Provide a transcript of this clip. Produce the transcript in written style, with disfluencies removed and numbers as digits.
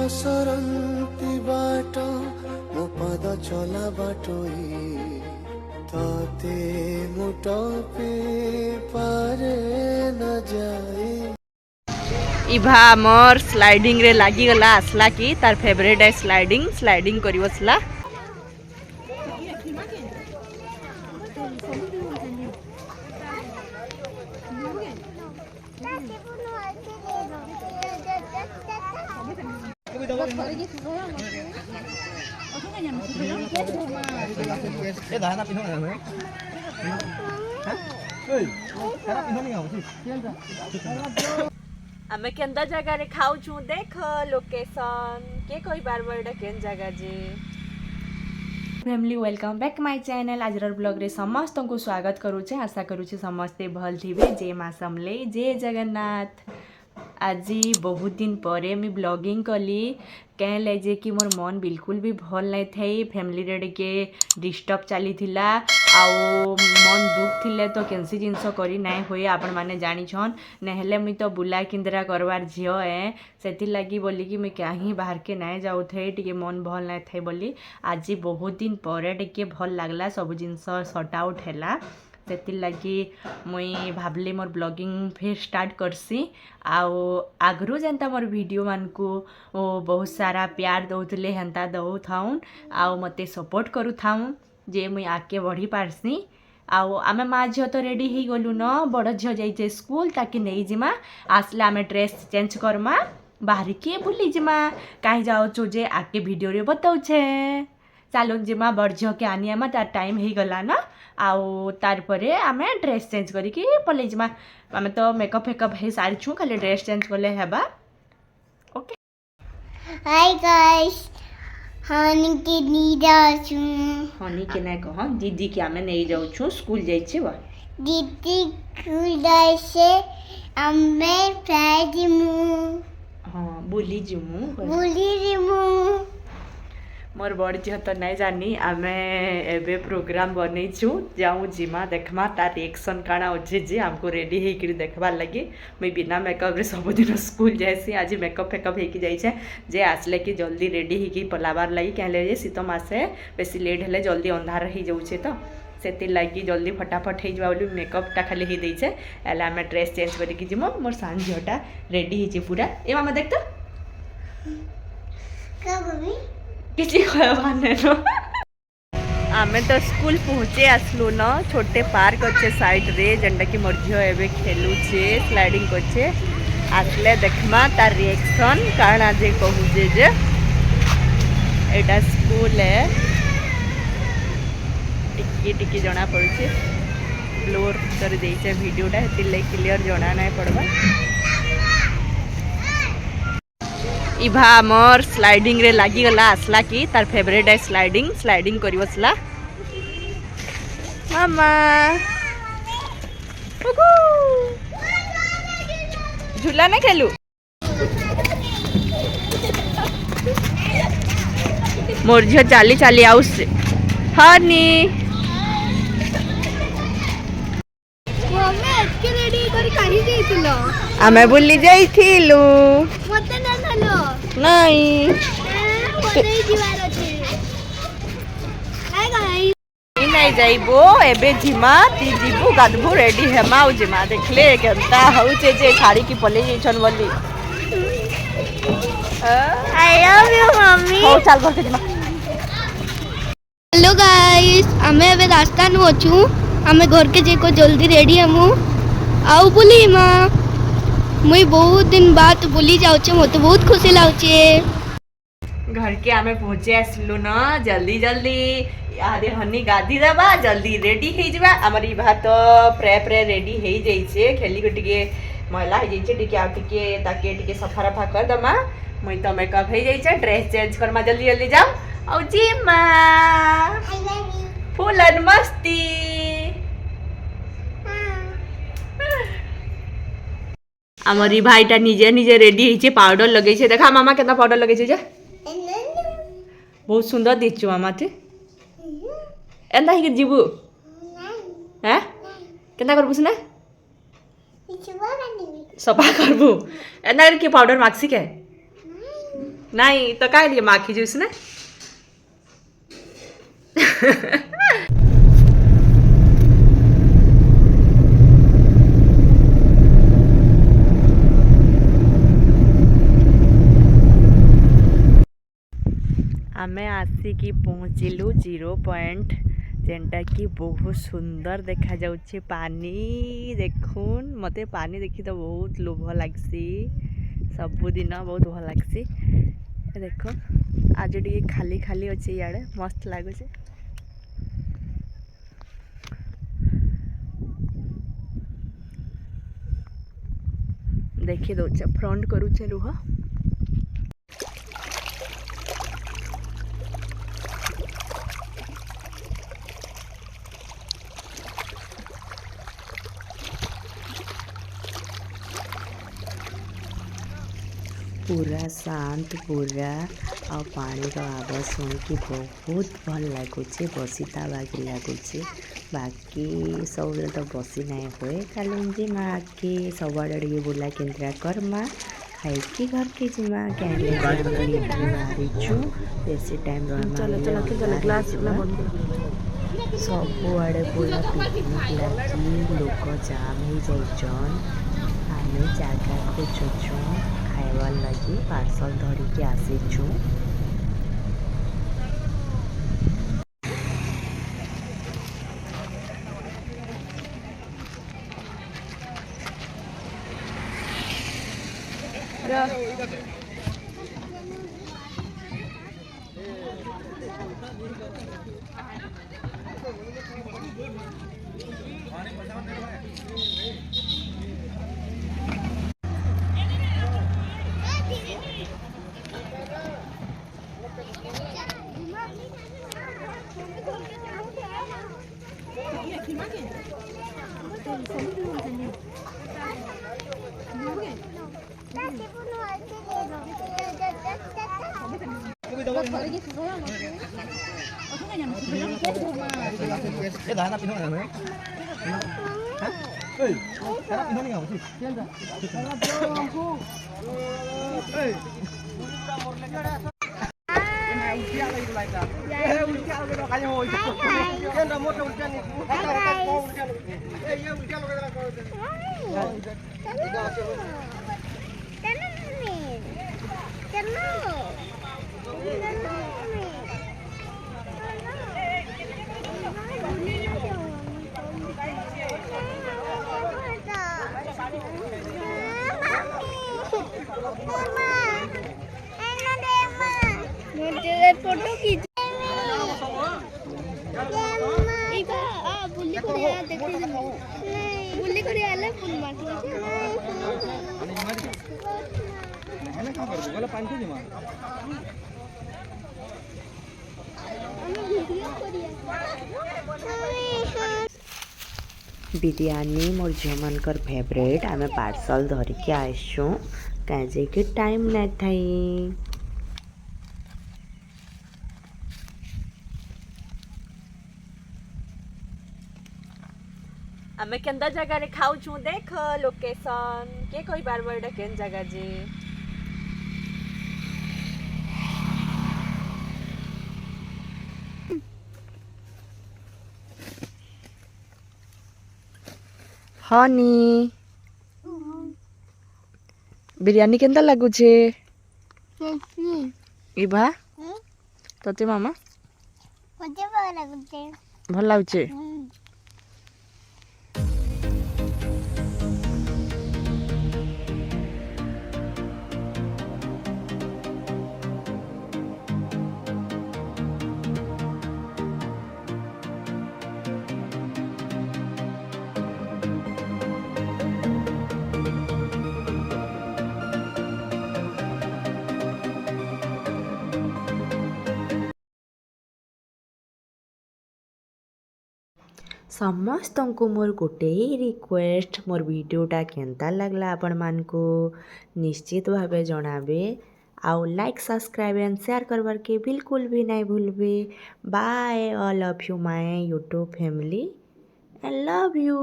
सरंती बाट मो पद चला बाटोई ताते मुटपे पारे न जाए। इभा मोर स्लाइडिंग रे लागी गला आसला कि तार फेवरेट है स्लाइडिंग स्लाइडिंग करी बसला। आमे केंदा जगह रे खाऊ छु देख लोकेशन के कोई बार बड़ा केन जगह जे family welcome back my channel. आज ब्लॉग रे समस्त को स्वागत करू छे। आशा करू छे समस्ते भल थिबे। जय मां समले जय जगन्नाथ। आज बहुत दिन परे मी ब्लॉगिंग कली कह ले जे कि मोर मन बिल्कुल भी भल नहीं थई। फैमिली रे के डिस्टर्ब चली थिला आउ मन दुख थिले तो केनसी जिनस करी नहीं हुए आपण माने जानी छन नहेले मुई तो बुला किंद्रा करवार झियो है सेति लगी बोली कि मुई कहीं बाहर के नहीं जाऊ थे टिके मन भल नहीं थे बोली आज बहुत दिन परे टिके भल लागला सब जिनस सॉर्ट आउट हैला सेति लगी मुई भाबली मोर ब्लॉगिंग फिर स्टार्ट करसी। आउ आगरू जेंता मोर वीडियो मान को बहुत सारा प्यार दउतले हेंता दउ थाउन आउ मते सपोर्ट करू थाउन जे मुई आके बढ़ी पारसी। आउ आमे माँ झील तो रेडी ही गलु न बड़ झील जाइए स्कूल ताकि नहीं जिमा आसले आमे ड्रेस चेंज करमा बाहर के बुली जिमा कहीं जाओ जे आके वीडियो रे बताऊे चलो जिमा बड़ झील के आनी आमा तार टाइम ही गला ना आउ तार परे आमे ड्रेस चेंज करिकी पले जिमा आमे तो मेकअप फेकअप हे सारी छु खाली ड्रेस चेंज करले हेबा। ओके हाय गाइस हनी के नहीं जाऊ छु हनी के नहीं कह दीदी के आमे नहीं जाऊ छु स्कूल जाई छी बा दीदी स्कूल जाई से अम्मे फ्राइज मु हां बोली जिमु मोर बड़ झील तो नहीं जानी आमे एबे प्रोग्राम बनै छु जाऊँ जिमा देखमा तार रिएक्शन काना अच्छे जे हमको रेडी होकर देखबार लगी मुई बिना मेकअप रे सबुदिन स्कूल जाएसी आज मेकअप फेकअप होकर जाइए जे आसले कि जल्दी रेडी होकर पलाबार लगी कहले शीत मासे बेसी लेट हेले जल्दी अंधार हो जाऊे तो से लगी जल्दी फटाफट हो जा मेकअपटा खाली हो देचे एले आमे ड्रेस चेंज करके जिमो मोर सान झीलटा रेडी होइछे पूरा ए मामा देख तो किसी कहबाने न आमे तो स्कूल पहुँचे आसलु न छोटे पार्क अच्छे साइड रे जेनटा कि मोर झील एबे खेलुछे स्लाइडिंग करछे आसले देखमा तार रिएक्शन काना जे कहूजे जे एटा स्कूल है टिकी टिकी जना पड़ुछे ब्लोर कर देइछे वीडियोटा हेतिले क्लियर जना नहीं पड़बा। इभा मोर स्लाइडिंग रे लागी गला आसला कि तार फेवरेट है स्लाइडिंग स्लाइडिंग करी बसला। मामा झूला नहीं खेलू मोर झील चाली चाली आउस हनी आमे बुली जाइथिलु नहीं नहीं जाइबो एबे जिमा ती जीबू गाधबू रेडी हेमा au जिमा देखले केनता होउचे जे छाड़ी की पले जइछन बोली आई लव यू मम्मी हो चल घर के जिमा। हेलो गाइस हमें एबे रास्ता नु अछु हमें घर के जे को जल्दी रेडी हमु आउ बोली मां मुई बहुत दिन बाद बुली जाउचे मते बहुत खुशी लाउचे। घर के आमे पहुंचे आसलु न जल्दी जल्दी आदे हनी गाधी दबा जल्दी रेडी हो जावा हमर ई भात प्रे प्रे रेडी हो जाइछे खेली को टिके मैला हो जाइछे टिके आ टिके ताके टिके सफा रफा कर दमा मुई तो मेकअप हो जाइछे ड्रेस चेंज करमा जल्दी जल्दी जाओ औ जिमा आई लव यू फुल एंड मस्ती आमर ई भाईटा निजे निजे रेडी होइछे पाउडर लगेइछे देखा मामा केतना पाउडर लगेइछे जे बहुत सुंदर दिखछु मामा ते एंदा ही जीबू हैं केना करबू सुना सफा करबू एंदा के पाउडर माक्सी के नहीं तो काय लिए माखी जूस ने आमे आसिकी पहुँचलु 0 पॉइंट जेनटा कि बहुत सुंदर देखा जाउछे पानी देखुन मते पानी देखी तो बहुत लोभ लागसी सबुदिन बहुत भल लागसी देख आज टे खाली खाली अच्छे इे मस्त लगुच देखी दौचे फ्रंट करुचे रुह पूरा शांत पूरा आ पानी रो आवाज सुन के बहुत भल लगुचे बसीता बाकी लगुचे बाकी सब तो बसी नहीं हुए खाली माँ के सबुआड़े टे बुला केन्द्रा करमा खाई घर के जीमा कहीं मारीचु बेसी टाइम सबुआड़े पूरा पिकनिक लगी लोक जाम हो जाइछन आमे जगह खोजुछु खाइबार लगी पार्सल धरिकी आसीचु फोटो खींच बुल्ली को आले फुल माटी बिरयानी मोर झील मनकर फेवरेट आमे पार्सल धरिकी आसु कहीं कि टाइम नहीं थी आमे केंदा जगह रे खाऊ छु देख लोकेशन के कोई बार बार केन जगह जे हनी बिरयानी केंदा लागु छे इबा तते मामा मुझे भल लागुचे भल लागुचे समस्त को मोर गोटे रिक्वेस्ट मोर वीडियोटा केंता लगला आपण मान को निश्चित भावे जनाबे आउ लाइक सब्सक्राइब एंड शेयर करबार के बिल्कुल भी नहीं भूलबे bye all of you my YouTube family I love you.